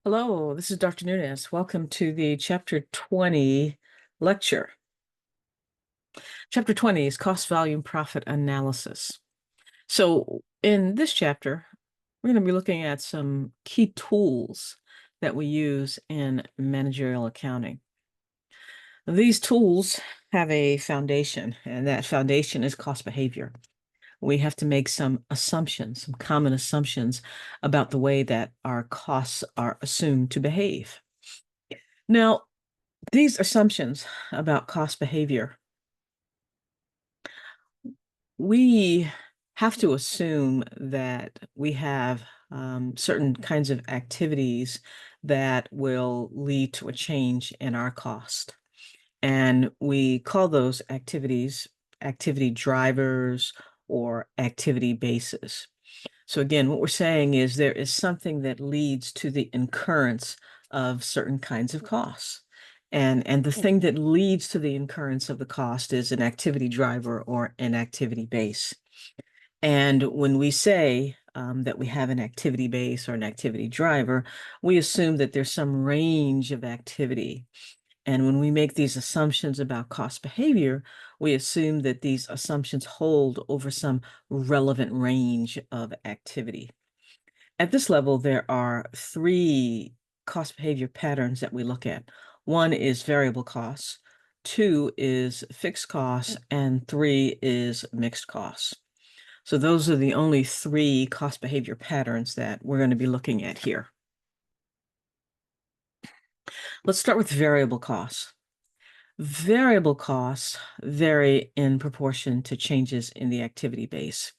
Hello, this is Dr. Nunez. Welcome to the Chapter 20 lecture. Chapter 20 is Cost, Volume, Profit Analysis. So in this chapter, we're going to be looking at some key tools that we use in managerial accounting. These tools have a foundation, and that foundation is cost behavior. We have to make some assumptions, some common assumptions about the way that our costs are assumed to behave. Now, these assumptions about cost behavior, we have to assume that we have certain kinds of activities that will lead to a change in our cost. And we call those activities activity drivers or activity bases. So again, what we're saying is there is something that leads to the incurrence of certain kinds of costs. And the thing that leads to the incurrence of the cost is an activity driver or an activity base. And when we say that we have an activity base or an activity driver, we assume that there's some range of activity. And when we make these assumptions about cost behavior, we assume that these assumptions hold over some relevant range of activity. At this level, there are three cost behavior patterns that we look at. One is variable costs, two is fixed costs, and three is mixed costs. So those are the only three cost behavior patterns that we're going to be looking at here. Let's start with variable costs. Variable costs vary in proportion to changes in the activity base.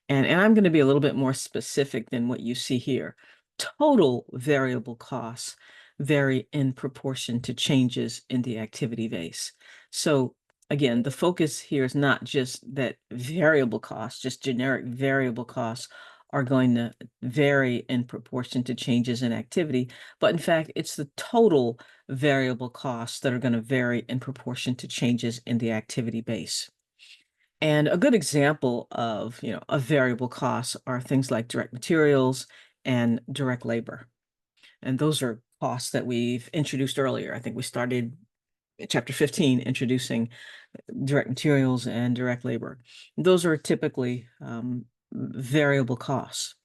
And I'm going to be a little bit more specific than what you see here. Total variable costs vary in proportion to changes in the activity base. So again, the focus here is not just that variable costs, just generic variable costs are going to vary in proportion to changes in activity, but in fact, it's the total variable costs that are going to vary in proportion to changes in the activity base. And a good example of, a variable costs are things like direct materials and direct labor. And those are costs that we've introduced earlier. I think we started in chapter 15 introducing direct materials and direct labor. Those are typically variable costs.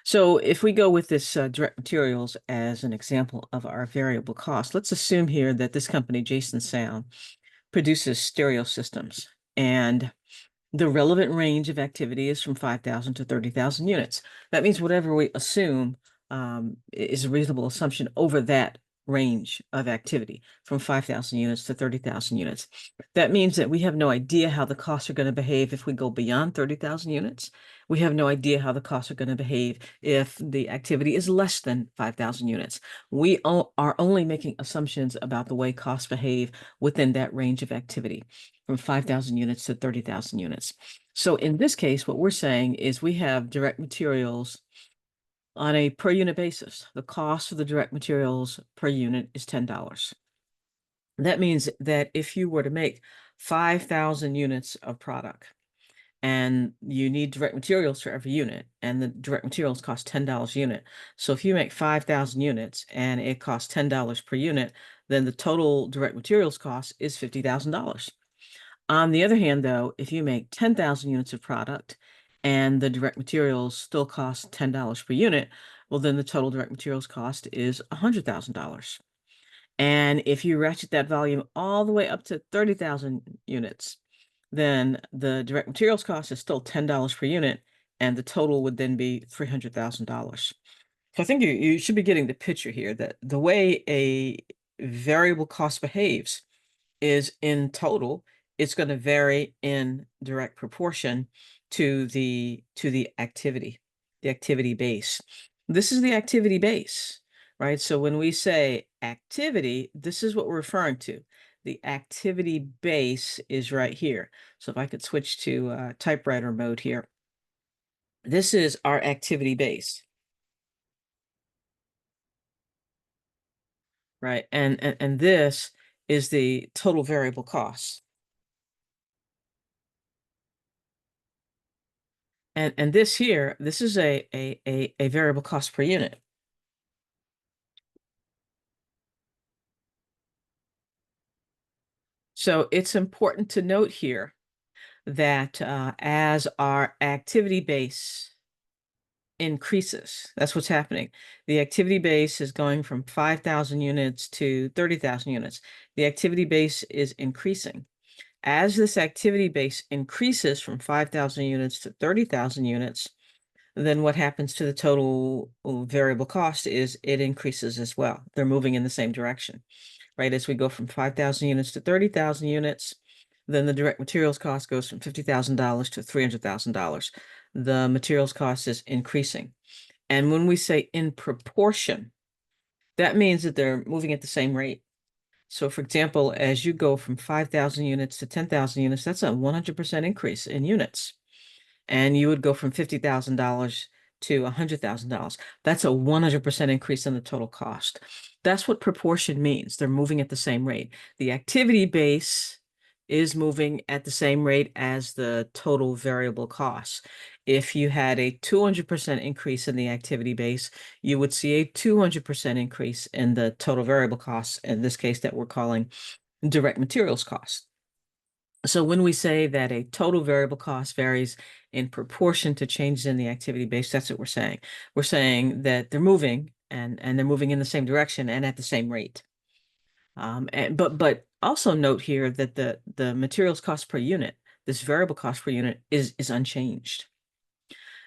So if we go with this direct materials as an example of our variable cost, let's assume here that this company, Jason Sound, produces stereo systems, and the relevant range of activity is from 5,000 to 30,000 units. That means whatever we assume is a reasonable assumption over that range of activity from 5,000 units to 30,000 units. That means that we have no idea how the costs are going to behave if we go beyond 30,000 units. We have no idea how the costs are going to behave if the activity is less than 5,000 units. We are only making assumptions about the way costs behave within that range of activity from 5,000 units to 30,000 units. So in this case, what we're saying is we have direct materials on a per unit basis. The cost of the direct materials per unit is $10. That means that if you were to make 5,000 units of product and you need direct materials for every unit, and the direct materials cost $10 a unit. So if you make 5,000 units and it costs $10 per unit, then the total direct materials cost is $50,000. On the other hand, though, if you make 10,000 units of product and the direct materials still cost $10 per unit, well, then the total direct materials cost is $100,000. And if you ratchet that volume all the way up to 30,000 units, then the direct materials cost is still $10 per unit, and the total would then be $300,000. So I think you should be getting the picture here that the way a variable cost behaves is in total, it's going to vary in direct proportion to the activity base. This is the activity base, right? So when we say activity, this is what we're referring to. The activity base is right here. So if I could switch to typewriter mode here, this is our activity base, right? And this is the total variable cost. And this here, this is a variable cost per unit. So it's important to note here that as our activity base increases, that's what's happening. The activity base is going from 5,000 units to 30,000 units. The activity base is increasing. As this activity base increases from 5,000 units to 30,000 units, then what happens to the total variable cost is it increases as well. They're moving in the same direction, right? As we go from 5,000 units to 30,000 units, then the direct materials cost goes from $50,000 to $300,000. The materials cost is increasing. And when we say in proportion, that means that they're moving at the same rate. So for example, as you go from 5,000 units to 10,000 units, that's a 100% increase in units. And you would go from $50,000 to $100,000. That's a 100% increase in the total cost. That's what proportion means. They're moving at the same rate. The activity base is moving at the same rate as the total variable costs. If you had a 200% increase in the activity base, you would see a 200% increase in the total variable costs, in this case that we're calling direct materials costs. So when we say that a total variable cost varies in proportion to changes in the activity base, that's what we're saying. We're saying that they're moving and they're moving in the same direction and at the same rate. But also note here that the materials cost per unit, this variable cost per unit is unchanged.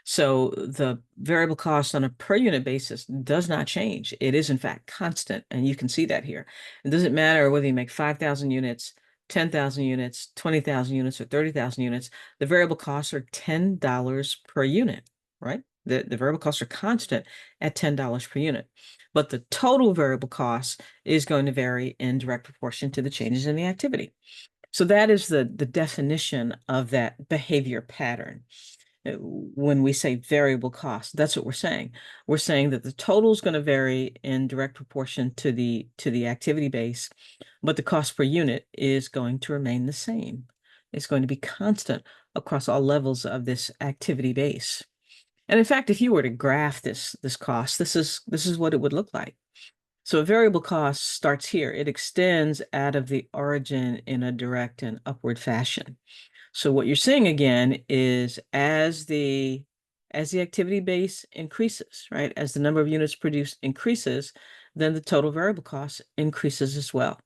So the variable cost on a per unit basis does not change. It is in fact constant, and you can see that here. It doesn't matter whether you make 5,000 units, 10,000 units, 20,000 units, or 30,000 units. The variable costs are $10 per unit, right? The variable costs are constant at $10 per unit. But the total variable cost is going to vary in direct proportion to the changes in the activity. So that is the definition of that behavior pattern. When we say variable cost, that's what we're saying. We're saying that the total is going to vary in direct proportion to the activity base, but the cost per unit is going to remain the same. It's going to be constant across all levels of this activity base. And in fact, if you were to graph this cost, this is what it would look like. So a variable cost starts here. It extends out of the origin in a direct and upward fashion. So what you're seeing again is as the activity base increases, right? As the number of units produced increases, then the total variable cost increases as well.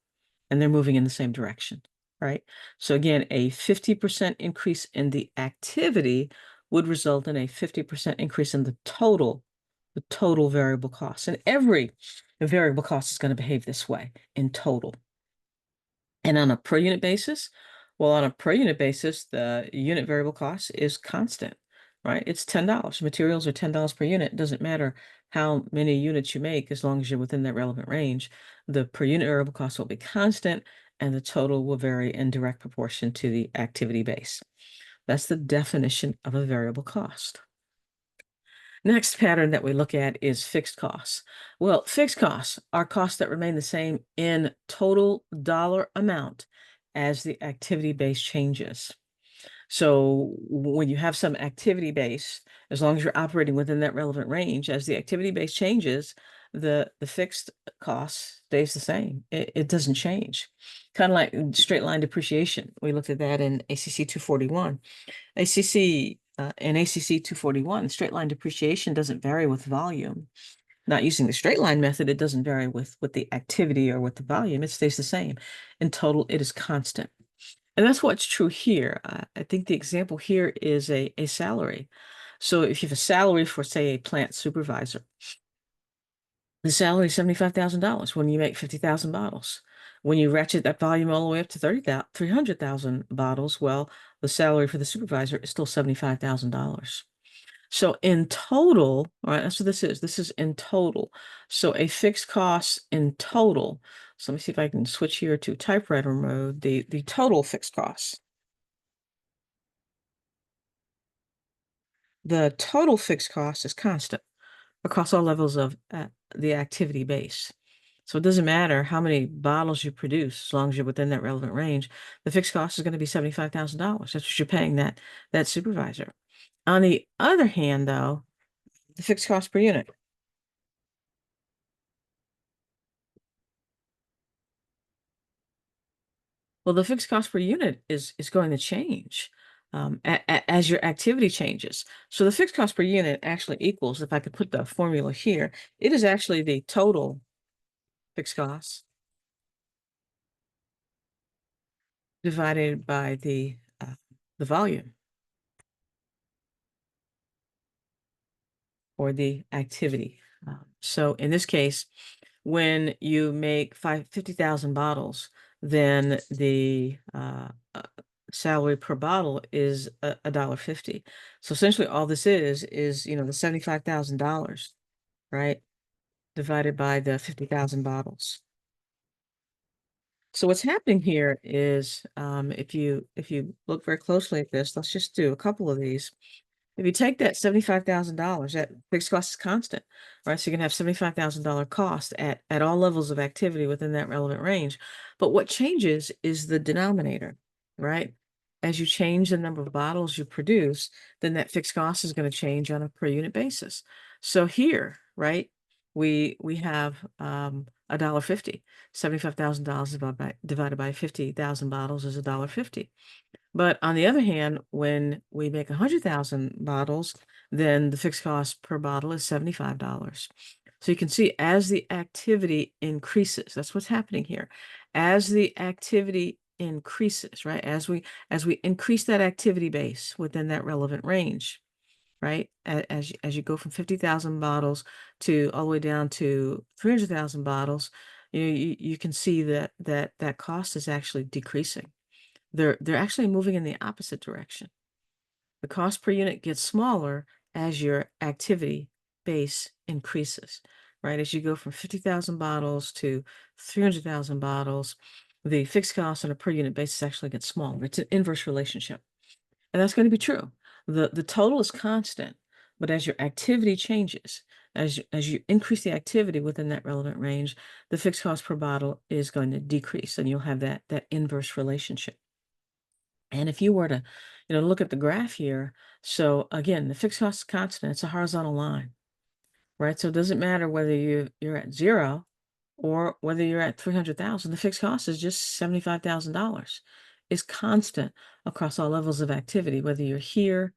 And they're moving in the same direction, right? So again, a 50% increase in the activity would result in a 50% increase in the total variable cost. And every variable cost is going to behave this way in total. And on a per unit basis, well, on a per unit basis, the unit variable cost is constant, right? It's $10. Materials are $10 per unit. It doesn't matter how many units you make, as long as you're within that relevant range. The per unit variable cost will be constant, and the total will vary in direct proportion to the activity base. That's the definition of a variable cost. Next pattern that we look at is fixed costs. Well, fixed costs are costs that remain the same in total dollar amount as the activity base changes. So when you have some activity base, as long as you're operating within that relevant range, as the activity base changes, the fixed cost stays the same. It doesn't change. Kind of like straight line depreciation. We looked at that in ACC 241. In ACC 241, straight line depreciation doesn't vary with volume. Not using the straight line method, it doesn't vary with the activity or with the volume. It stays the same. In total, it is constant. And that's what's true here. I think the example here is a salary. So if you have a salary for, say, a plant supervisor, the salary is $75,000 when you make 50,000 bottles. When you ratchet that volume all the way up to 300,000 bottles, well, the salary for the supervisor is still $75,000. So in total, all right, that's what this is. This is in total. So a fixed cost in total. So let me see if I can switch here to typewriter mode, the total fixed costs. The total fixed cost is constant across all levels of the activity base. So it doesn't matter how many bottles you produce, as long as you're within that relevant range, the fixed cost is going to be $75,000. That's what you're paying that supervisor. On the other hand, though, the fixed cost per unit. Well, the fixed cost per unit is going to change as your activity changes. So the fixed cost per unit actually equals, if I could put the formula here, it is actually the total fixed cost divided by the volume or the activity. So in this case, when you make 50,000 bottles, then the salary per bottle is a dollar 50. So essentially all this is, the $75,000, right? Divided by the 50,000 bottles. So what's happening here is, if you look very closely at this, let's just do a couple of these. If you take that $75,000, that fixed cost is constant, right? So you can have $75,000 cost at all levels of activity within that relevant range. But what changes is the denominator, right? As you change the number of bottles you produce, then that fixed cost is going to change on a per unit basis. So here, right, we have $1.50. $75,000 divided by 50,000 bottles is $1.50. But on the other hand, when we make 100,000 bottles, then the fixed cost per bottle is $75. So you can see as the activity increases, that's what's happening here. As the activity increases, right? As we increase that activity base within that relevant range, right? As you go from 50,000 bottles to all the way down to 300,000 bottles, you can see that cost is actually decreasing. They're actually moving in the opposite direction. The cost per unit gets smaller as your activity base increases, right? As you go from 50,000 bottles to 300,000 bottles, the fixed cost on a per unit basis actually gets smaller. It's an inverse relationship. And that's going to be true. The total is constant, but as your activity changes, as you increase the activity within that relevant range, the fixed cost per bottle is going to decrease, and you'll have that inverse relationship. And if you were to, look at the graph here, so again, the fixed cost is constant, it's a horizontal line, right? So it doesn't matter whether you're at zero or whether you're at 300,000, the fixed cost is just $75,000. It's constant across all levels of activity, whether you're here,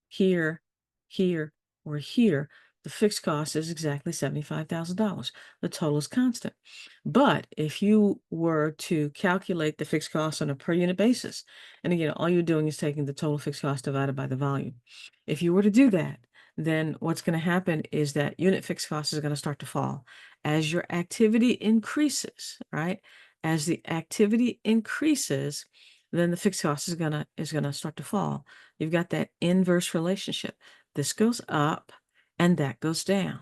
here, or here, the fixed cost is exactly $75,000. The total is constant. But if you were to calculate the fixed cost on a per unit basis, and again, all you're doing is taking the total fixed cost divided by the volume. If you were to do that, then what's going to happen is that unit fixed cost is going to start to fall as your activity increases, right? As the activity increases, then the fixed cost is gonna start to fall. You've got that inverse relationship. This goes up and that goes down.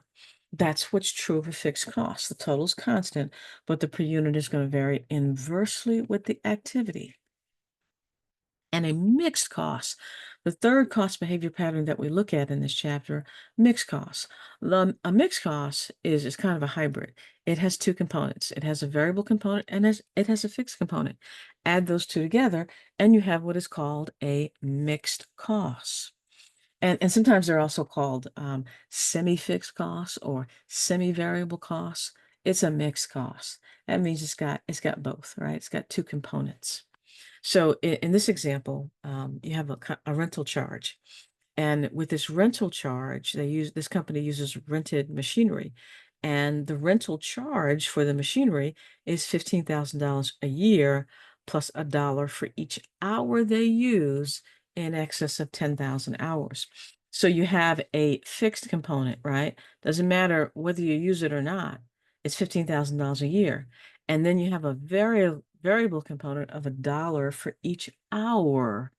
That's what's true of a fixed cost. The total is constant, but the per unit is going to vary inversely with the activity. And a mixed cost, the third cost behavior pattern that we look at in this chapter, mixed costs. A mixed cost is kind of a hybrid. It has two components. It has a variable component and it has a fixed component. Add those two together, and you have what is called a mixed cost. And sometimes they're also called semi-fixed costs or semi-variable costs. It's a mixed cost. That means it's got both, right? It's got two components. So in this example, you have a rental charge. And with this rental charge, this company uses rented machinery. And the rental charge for the machinery is $15,000 a year plus a dollar for each hour they use in excess of 10,000 hours. So you have a fixed component, right? Doesn't matter whether you use it or not. It's $15,000 a year. And then you have a variable component of a dollar for each hour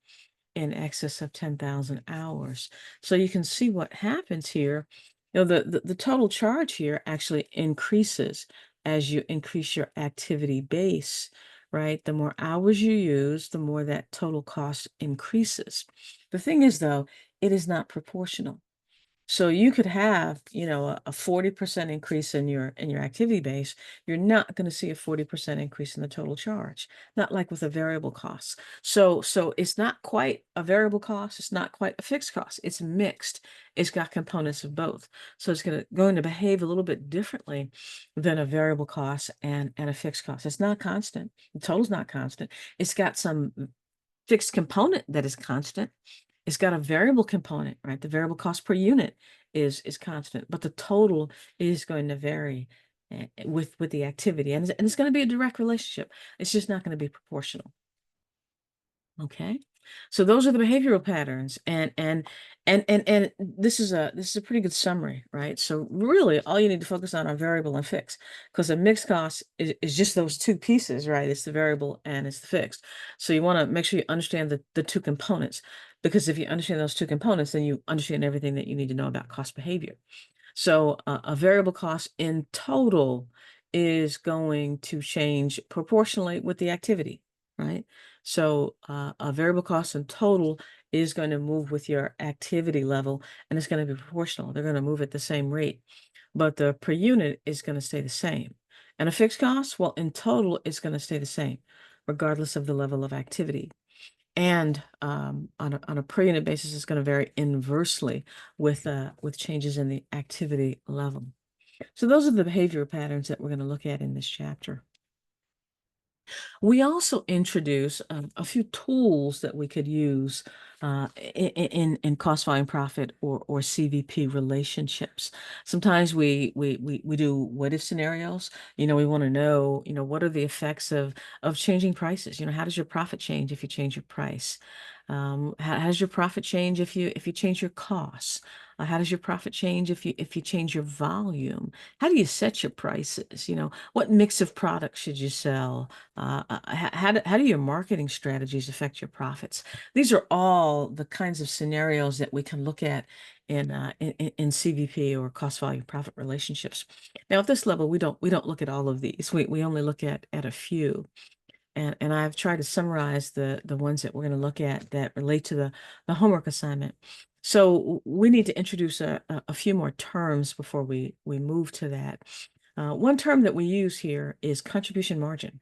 in excess of 10,000 hours. So you can see what happens here. The total charge here actually increases as you increase your activity base, right? The more hours you use, the more that total cost increases. The thing is, though, it is not proportional. So you could have, a 40% increase in your activity base. You're not going to see a 40% increase in the total charge, not like with a variable cost. So it's not quite a variable cost, it's not quite a fixed cost. It's mixed. It's got components of both. So it's going to behave a little bit differently than a variable cost and a fixed cost. It's not constant. The total's not constant. It's got some fixed component that is constant. It's got a variable component, right? The variable cost per unit is constant, but the total is going to vary with the activity, and it's going to be a direct relationship. It's just not going to be proportional. Okay. So those are the behavioral patterns, and this is a pretty good summary, right? So really all you need to focus on are variable and fixed, because a mixed cost is just those two pieces, right? It's the variable and it's the fixed. So you want to make sure you understand the two components, because if you understand those two components, then you understand everything that you need to know about cost behavior. So a variable cost in total is going to change proportionally with the activity, right? So a variable cost in total is going to move with your activity level, and it's going to be proportional. They're going to move at the same rate, but the per unit is going to stay the same. And a fixed cost, well, in total, it's going to stay the same, regardless of the level of activity. And on a per unit basis, it's going to vary inversely with changes in the activity level. So those are the behavior patterns that we're going to look at in this chapter. We also introduce a few tools that we could use in cost volume profit or CVP relationships. Sometimes we do what if scenarios. We want to know, what are the effects of changing prices? How does your profit change if you change your price? How does your profit change if you change your costs? How does your profit change if you change your volume? How do you set your prices? What mix of products should you sell? How do your marketing strategies affect your profits? These are all the kinds of scenarios that we can look at in CVP or cost volume profit relationships. Now, at this level, we don't look at all of these. We only look at a few. And I've tried to summarize the ones that we're going to look at that relate to the homework assignment. So we need to introduce a few more terms before we move to that. One term that we use here is contribution margin.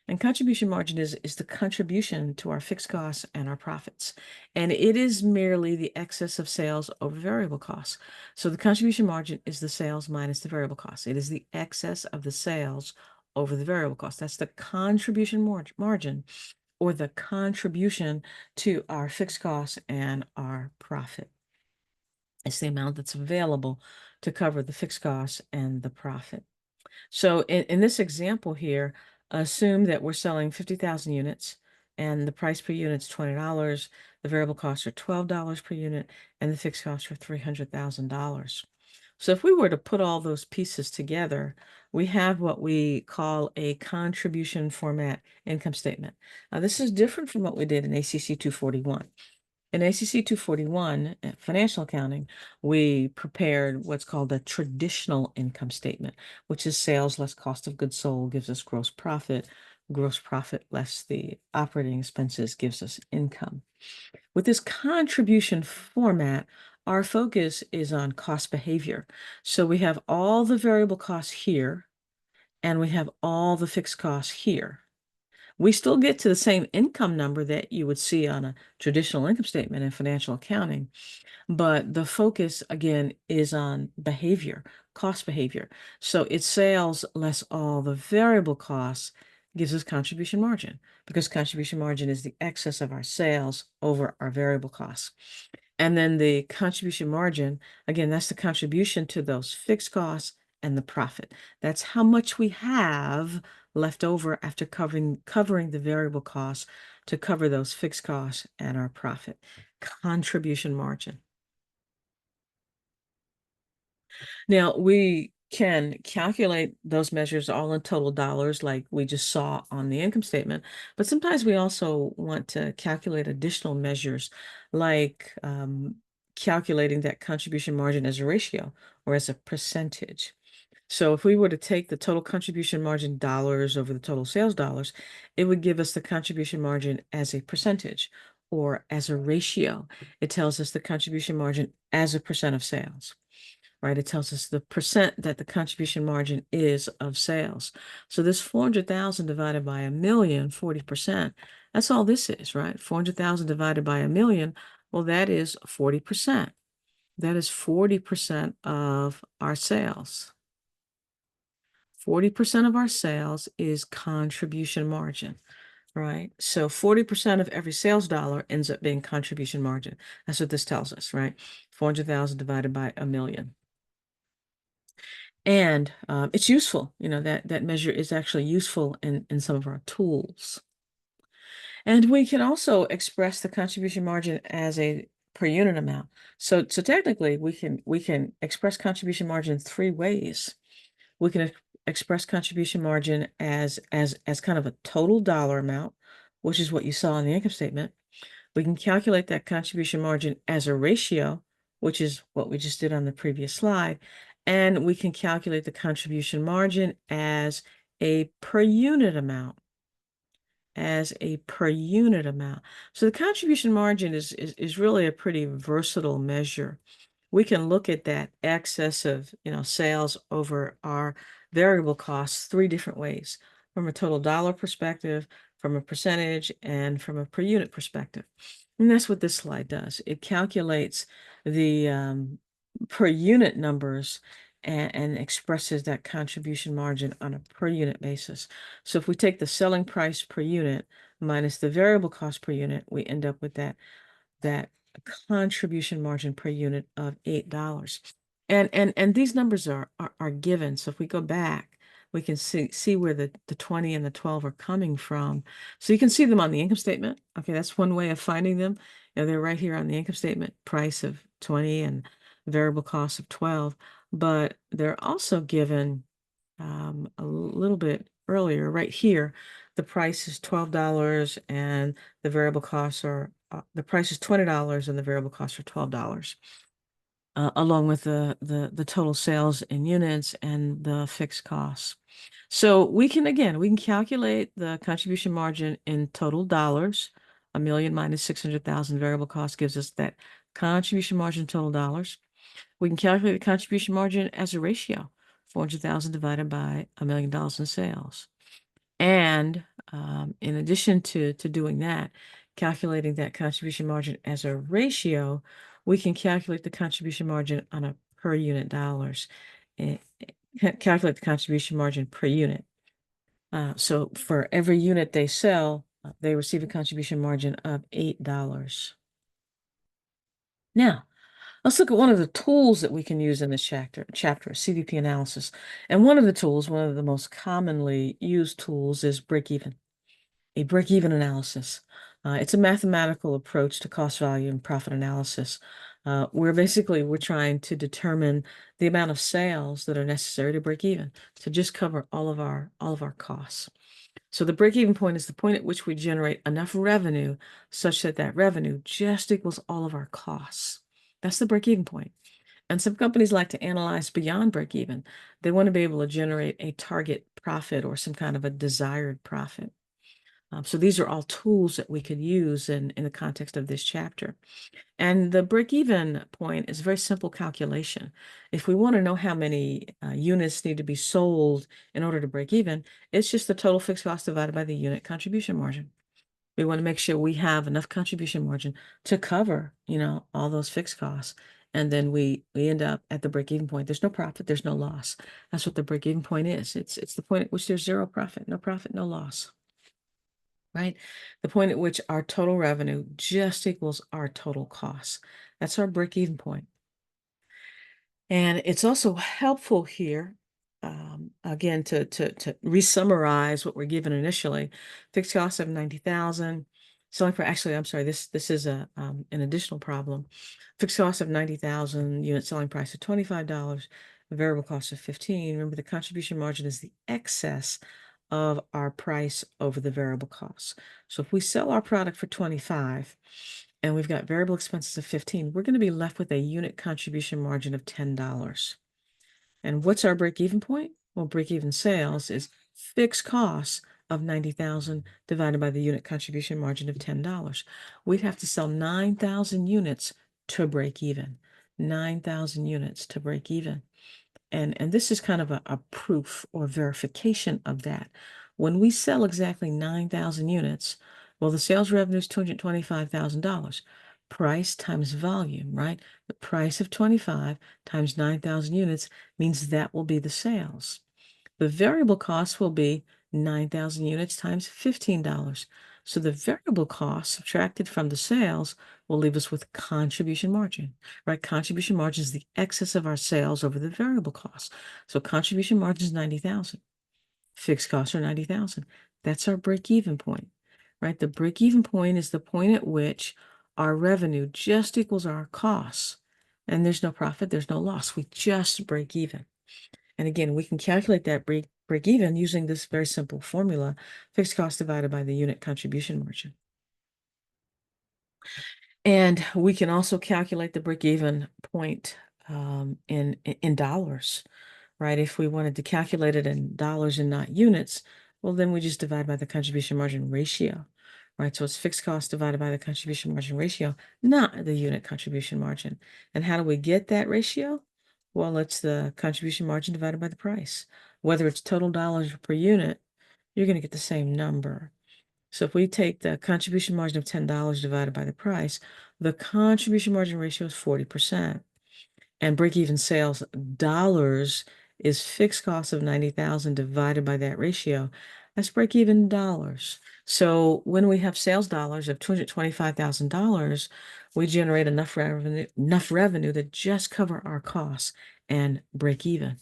And contribution margin is the contribution to our fixed costs and our profits. And it is merely the excess of sales over variable costs. So the contribution margin is the sales minus the variable costs. It is the excess of the sales over the variable cost. That's the contribution margin, or the contribution to our fixed costs and our profit. It's the amount that's available to cover the fixed costs and the profit. So in this example here, assume that we're selling 50,000 units and the price per unit is $20. The variable costs are $12 per unit and the fixed costs are $300,000. So if we were to put all those pieces together, we have what we call a contribution format income statement. Now, this is different from what we did in ACC 241. In ACC 241, financial accounting, we prepared what's called a traditional income statement, which is sales less cost of goods sold gives us gross profit. Gross profit less the operating expenses gives us income. With this contribution format, our focus is on cost behavior. So we have all the variable costs here, and we have all the fixed costs here. We still get to the same income number that you would see on a traditional income statement in financial accounting, but the focus again is on behavior, cost behavior. So it's sales less all the variable costs gives us contribution margin, because contribution margin is the excess of our sales over our variable costs. And then the contribution margin, again, that's the contribution to those fixed costs and the profit. That's how much we have left over after covering the variable costs to cover those fixed costs and our profit. Contribution margin. Now, we can calculate those measures all in total dollars like we just saw on the income statement, but sometimes we also want to calculate additional measures like calculating that contribution margin as a ratio or as a percentage. So if we were to take the total contribution margin dollars over the total sales dollars, it would give us the contribution margin as a percentage, or as a ratio. It tells us the contribution margin as a percent of sales, right? It tells us the percent that the contribution margin is of sales. So this 400,000 divided by a million, 40%, that's all this is, right? 400,000 divided by a million, well, that is 40%. That is 40% of our sales. 40% of our sales is contribution margin, right? So 40% of every sales dollar ends up being contribution margin. That's what this tells us, right? 400,000 divided by a million. And it's useful, that measure is actually useful in some of our tools. And we can also express the contribution margin as a per unit amount. So technically we can express contribution margin three ways. We can express contribution margin as kind of a total dollar amount, which is what you saw in the income statement. We can calculate that contribution margin as a ratio, which is what we just did on the previous slide. And we can calculate the contribution margin as a per unit amount. So the contribution margin is really a pretty versatile measure. We can look at that excess of, sales over our variable costs three different ways: from a total dollar perspective, from a percentage, and from a per unit perspective. And that's what this slide does. It calculates the per unit numbers and expresses that contribution margin on a per unit basis. So if we take the selling price per unit minus the variable cost per unit, we end up with that contribution margin per unit of $8. And these numbers are given. So if we go back, we can see where the 20 and the 12 are coming from. So you can see them on the income statement. Okay, that's one way of finding them. They're right here on the income statement: price of 20 and variable cost of 12. But they're also given a little bit earlier, right here. The price is $12 and the variable costs are the price is $20 and the variable costs are $12, along with the total sales in units and the fixed costs. So we can calculate the contribution margin in total dollars. A million minus 600,000 variable cost gives us that contribution margin total dollars. We can calculate the contribution margin as a ratio: 400,000 divided by $1 million in sales. And in addition to doing that, calculating that contribution margin as a ratio, we can calculate the contribution margin on a per unit dollars. Calculate the contribution margin per unit. So for every unit they sell, they receive a contribution margin of $8. Now, let's look at one of the tools that we can use in this chapter, CVP analysis. And one of the most commonly used tools is a break-even analysis. It's a mathematical approach to cost value and profit analysis, where basically we're trying to determine the amount of sales that are necessary to break even, to just cover all of our costs. So the break-even point is the point at which we generate enough revenue such that that revenue just equals all of our costs. That's the break-even point. And some companies like to analyze beyond break-even. They want to be able to generate a target profit or some kind of a desired profit. So these are all tools that we could use in the context of this chapter. And the break-even point is a very simple calculation. If we want to know how many units need to be sold in order to break even, it's just the total fixed cost divided by the unit contribution margin. We want to make sure we have enough contribution margin to cover, all those fixed costs. And then we end up at the break-even point. There's no profit, there's no loss. That's what the break-even point is. It's the point at which there's zero profit, no loss. Right? The point at which our total revenue just equals our total costs. That's our break-even point. And it's also helpful here, again, to re-summarize what we're given initially. Fixed costs of 90,000. Selling price, actually, I'm sorry, this is an additional problem. Fixed cost of 90,000, unit selling price of $25, variable cost of 15. Remember, the contribution margin is the excess of our price over the variable costs. So if we sell our product for 25 and we've got variable expenses of 15, we're going to be left with a unit contribution margin of $10. And what's our break-even point? Well, break-even sales is fixed costs of 90,000 divided by the unit contribution margin of $10. We'd have to sell 9,000 units to break even. 9,000 units to break even. And this is kind of a proof or verification of that. When we sell exactly 9,000 units, well, the sales revenue is $225,000. Price times volume, right? The price of 25 times 9,000 units means that will be the sales. The variable cost will be 9,000 units times $15. So the variable cost subtracted from the sales will leave us with contribution margin, right? Contribution margin is the excess of our sales over the variable cost. So contribution margin is 90,000. Fixed costs are 90,000. That's our break-even point, right? The break-even point is the point at which our revenue just equals our costs. And there's no profit, there's no loss. We just break even. And again, we can calculate that break even using this very simple formula, fixed cost divided by the unit contribution margin. And we can also calculate the break even point in dollars, right? If we wanted to calculate it in dollars and not units, well, then we just divide by the contribution margin ratio, right? So it's fixed cost divided by the contribution margin ratio, not the unit contribution margin. And how do we get that ratio? Well, it's the contribution margin divided by the price. Whether it's total dollars per unit, you're going to get the same number. So if we take the contribution margin of $10 divided by the price, the contribution margin ratio is 40%. And break-even sales dollars is fixed cost of 90,000 divided by that ratio. That's break-even dollars. So when we have sales dollars of $225,000, we generate enough revenue to just cover our costs and break even.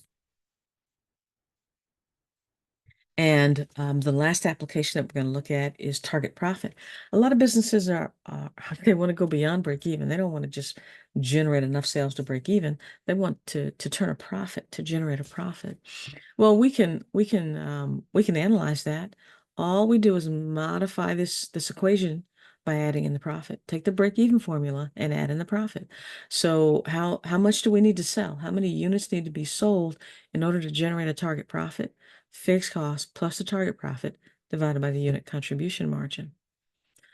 And the last application that we're going to look at is target profit. A lot of businesses they want to go beyond break even. They don't want to just generate enough sales to break even. They want to turn a profit, to generate a profit. Well, we can analyze that. All we do is modify this equation by adding in the profit. Take the break-even formula and add in the profit. So how much do we need to sell? How many units need to be sold in order to generate a target profit? Fixed cost plus the target profit divided by the unit contribution margin.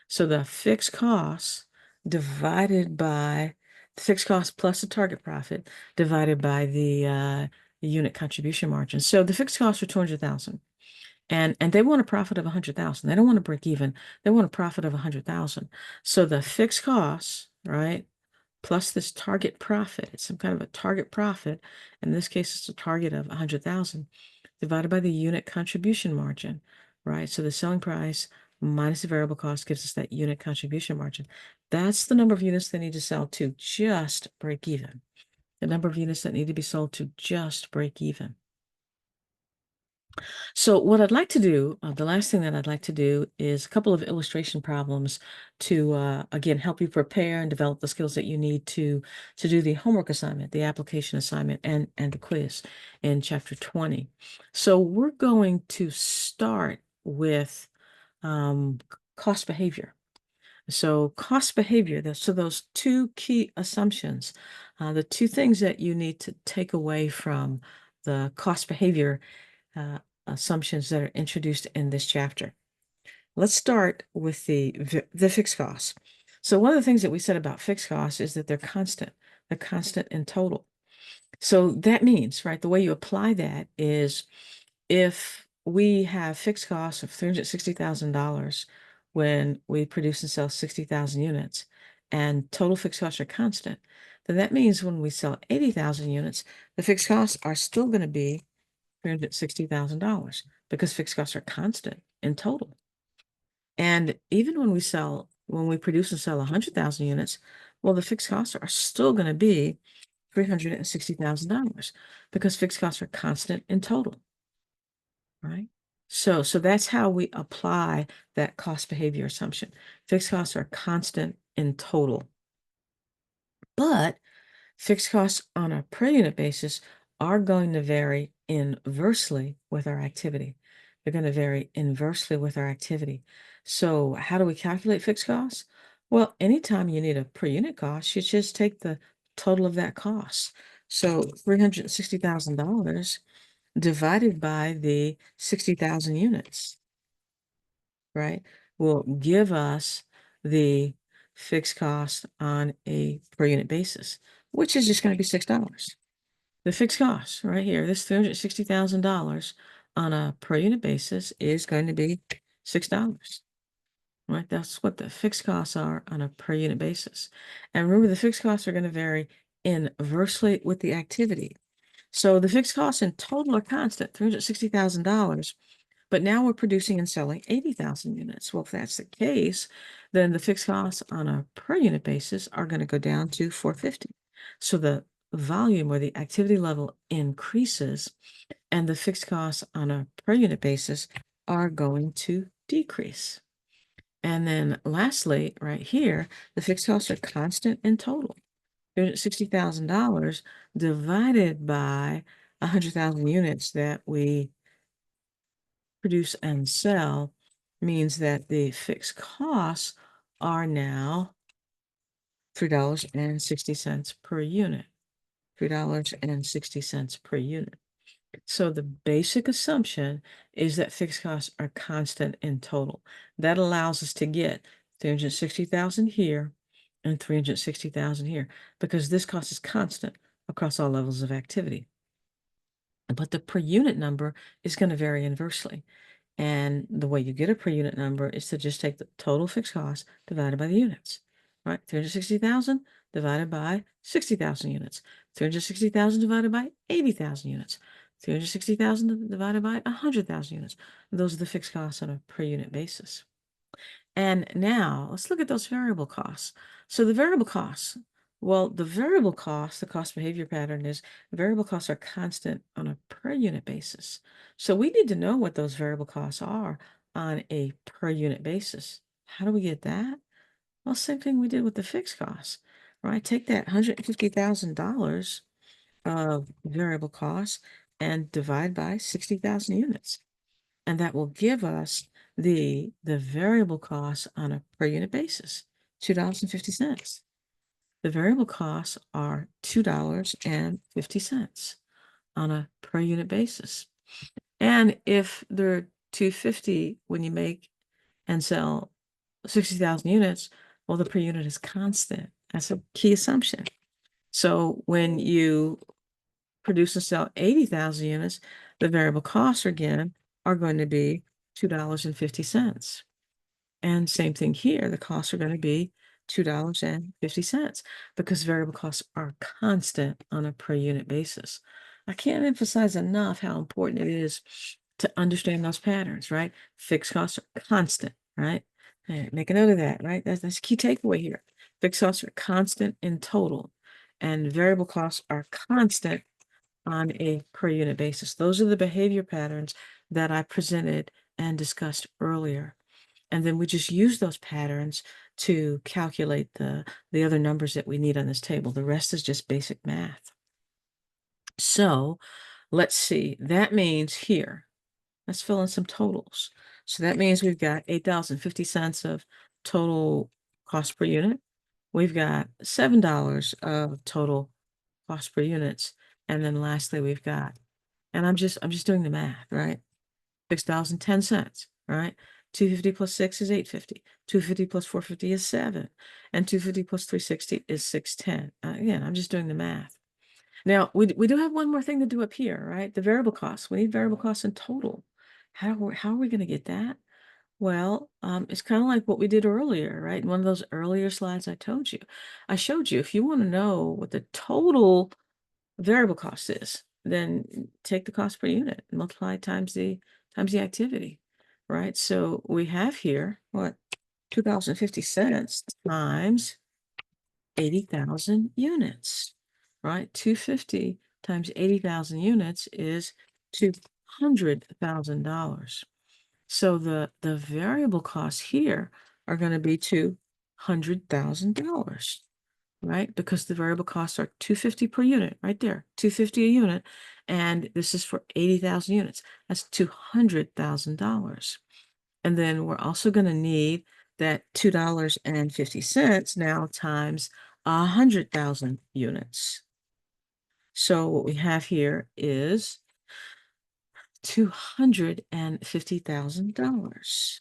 So the fixed costs divided by the fixed cost plus the target profit divided by the unit contribution margin. So the fixed costs are 200,000. And they want a profit of 100,000. They don't want to break even. They want a profit of 100,000. So the fixed costs, right, plus this target profit, it's some kind of a target profit. In this case, it's a target of 100,000 divided by the unit contribution margin, right? So the selling price minus the variable cost gives us that unit contribution margin. That's the number of units they need to sell to just break even. The number of units that need to be sold to just break even. So what I'd like to do, the last thing that I'd like to do is a couple of illustration problems to, again, help you prepare and develop the skills that you need to do the homework assignment, the application assignment, and the quiz in chapter 20. So we're going to start with cost behavior. So cost behavior, so those two key assumptions, the two things that you need to take away from the cost behavior uh, assumptions that are introduced in this chapter. Let's start with the fixed costs. So one of the things that we said about fixed costs is that they're constant. They're constant in total. So that means, right, the way you apply that is if we have fixed costs of $360,000 when we produce and sell 60,000 units and total fixed costs are constant, then that means when we sell 80,000 units, the fixed costs are still going to be $360,000 because fixed costs are constant in total. And even when we produce and sell 100,000 units, well, the fixed costs are still going to be $360,000 because fixed costs are constant in total, right? So that's how we apply that cost behavior assumption. Fixed costs are constant in total, but fixed costs on a per unit basis are going to vary inversely with our activity. They're going to vary inversely with our activity. So how do we calculate fixed costs? Well, anytime you need a per unit cost, you just take the total of that cost. So $360,000 divided by the 60,000 units. right, will give us the fixed cost on a per unit basis, which is just going to be $6. The fixed cost right here, this $360,000 on a per unit basis is going to be $6. Right? That's what the fixed costs are on a per unit basis. And remember, the fixed costs are going to vary inversely with the activity. So the fixed costs in total are constant, $360,000, but now we're producing and selling 80,000 units. Well, if that's the case, then the fixed costs on a per unit basis are going to go down to 450. So the volume or the activity level increases, and the fixed costs on a per unit basis are going to decrease. And then lastly, right here, the fixed costs are constant in total. $360,000 divided by 100,000 units that we produce and sell means that the fixed costs are now $3.60 per unit. $3.60 per unit. So the basic assumption is that fixed costs are constant in total. That allows us to get 360,000 here and 360,000 here because this cost is constant across all levels of activity. But the per unit number is going to vary inversely. And the way you get a per unit number is to just take the total fixed cost divided by the units, right? 360,000 divided by 60,000 units, 360,000 divided by 80,000 units, 360,000 divided by 100,000 units. Those are the fixed costs on a per unit basis. And now let's look at those variable costs. So the variable costs, well, the variable cost, the cost behavior pattern is variable costs are constant on a per unit basis. So we need to know what those variable costs are on a per unit basis. How do we get that? Well, same thing we did with the fixed costs, right? Take that $150,000 of variable costs and divide by 60,000 units. And that will give us the variable costs on a per unit basis, $2.50. The variable costs are $2.50 on a per unit basis. And if they're 250 when you make and sell 60,000 units, well, the per unit is constant. That's a key assumption. So when you produce and sell 80,000 units, the variable costs again are going to be $2.50. And same thing here, the costs are going to be $2.50 because variable costs are constant on a per unit basis. I can't emphasize enough how important it is to understand those patterns, right? Fixed costs are constant, right? Make a note of that, right? That's a key takeaway here. Fixed costs are constant in total, and variable costs are constant on a per unit basis. Those are the behavior patterns that I presented and discussed earlier. And then we just use those patterns to calculate the other numbers that we need on this table. The rest is just basic math. So let's see. That means here, let's fill in some totals. So that means we've got $8.50 of total cost per unit. We've got $7 of total cost per units. And then lastly, we've got, and I'm just doing the math, right? $6.10, right? 250 plus 6 is 850. 250 plus 450 is 7. And 250 plus 360 is 610. Again, I'm just doing the math. Now, we do have one more thing to do up here, right? The variable costs. We need variable costs in total. How are we going to get that? Well, it's kind of like what we did earlier, right? In one of those earlier slides I showed you, if you want to know what the total variable cost is, then take the cost per unit and multiply times the activity, right? So we have here what $2.50 times 80,000 units, right? 250 times 80,000 units is $200,000. So the variable costs here are going to be $200,000, right? Because the variable costs are 250 per unit, right there, 250 a unit, and this is for 80,000 units. That's $200,000. And then we're also going to need that $2.50 now times 100,000 units. So what we have here is $250,000.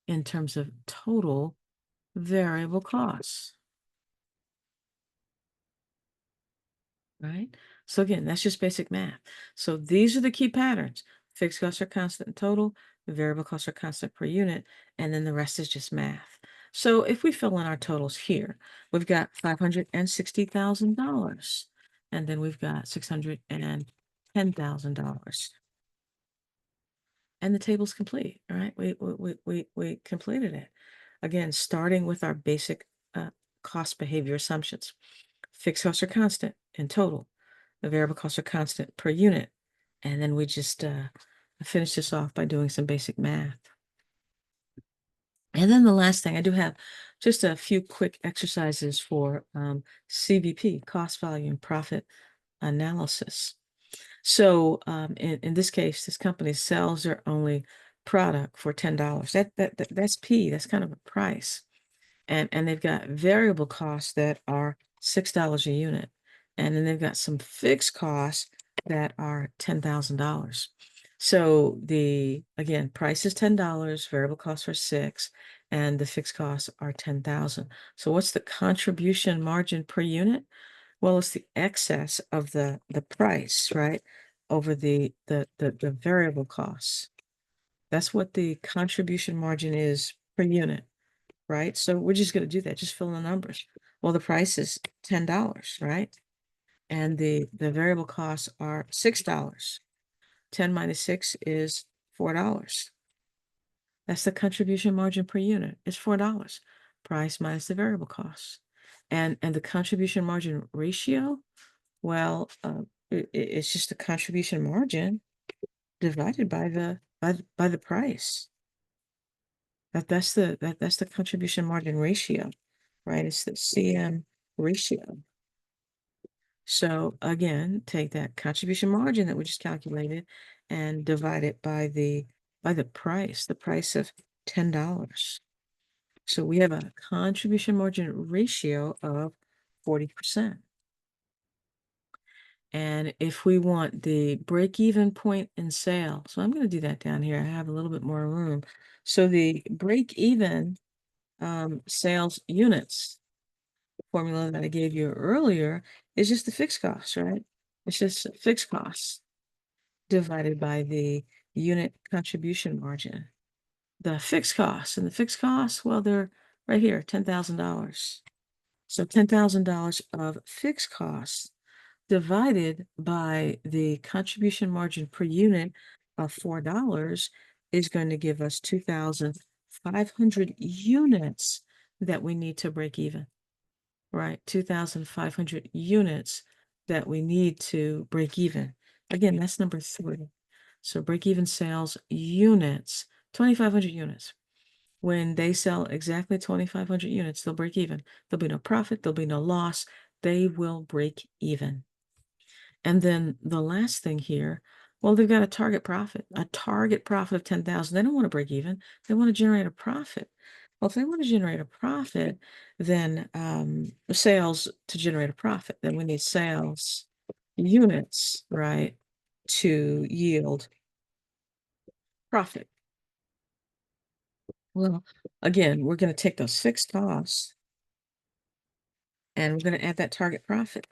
in terms of total variable costs, right? So again, that's just basic math. So these are the key patterns. Fixed costs are constant in total, variable costs are constant per unit, and then the rest is just math. So if we fill in our totals here, we've got $560,000, and then we've got $610,000. And the table's complete. All right, we completed it. Again, starting with our basic cost behavior assumptions. Fixed costs are constant in total. The variable costs are constant per unit. And then we just finish this off by doing some basic math. And then the last thing, I do have just a few quick exercises for CVP, cost value and profit analysis. So in this case, this company sells their only product for $10. That's P, that's kind of a price. And they've got variable costs that are $6 a unit. And then they've got some fixed costs that are $10,000. So again, price is $10, variable costs are 6, and the fixed costs are 10,000. So what's the contribution margin per unit? Well, it's the excess of the price, right? Over the variable costs. That's what the contribution margin is per unit, right? So we're just going to do that, just fill in the numbers. Well, the price is $10, right? And the variable costs are $6. 10 minus 6 is $4. That's the contribution margin per unit. It's $4. Price minus the variable costs. And the contribution margin ratio, well, it's just the contribution margin divided by the price. That's the contribution margin ratio, right? It's the CM ratio. So again, take that contribution margin that we just calculated and divide it by the price of $10. So we have a contribution margin ratio of 40%. And if we want the break-even point in sales, so I'm going to do that down here. I have a little bit more room. So the break-even sales units formula that I gave you earlier is just the fixed costs, right? It's just fixed costs divided by the unit contribution margin. The fixed costs and the fixed costs, well, they're right here, $10,000. So $10,000 of fixed costs divided by the contribution margin per unit of $4 is going to give us 2,500 units that we need to break even, right? 2,500 units that we need to break even. Again, that's number 3. So break even sales units, 2,500 units. When they sell exactly 2,500 units, they'll break even. There'll be no profit, there'll be no loss. They will break even. And then the last thing here, well, they've got a target profit of 10,000. They don't want to break even. They want to generate a profit. Well, if they want to generate a profit, then sales to generate a profit, then we need sales units, right, to yield profit. Well, again, we're going to take those fixed costs and we're going to add that target profit.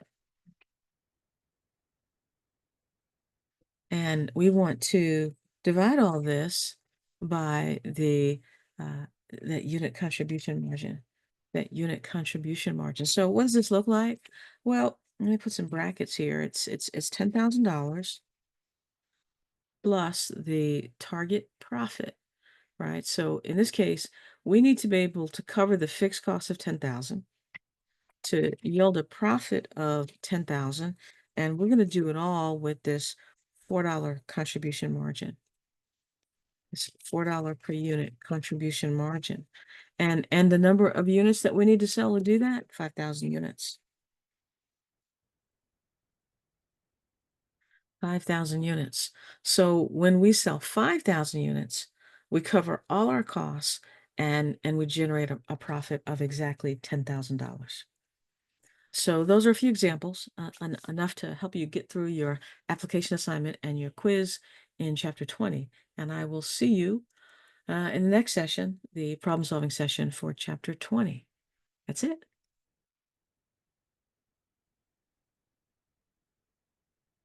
And we want to divide all this by that unit contribution margin, So what does this look like? Well, let me put some brackets here. It's $10,000 plus the target profit, right? So in this case, we need to be able to cover the fixed cost of 10,000 to yield a profit of 10,000, and we're going to do it all with this $4 contribution margin. It's $4 per unit contribution margin. And the number of units that we need to sell to do that, 5,000 units. 5,000 units. So when we sell 5,000 units, we cover all our costs and we generate a profit of exactly $10,000. So those are a few examples, enough to help you get through your application assignment and your quiz in chapter 20. And I will see you in the next session, the problem solving session for chapter 20. That's it.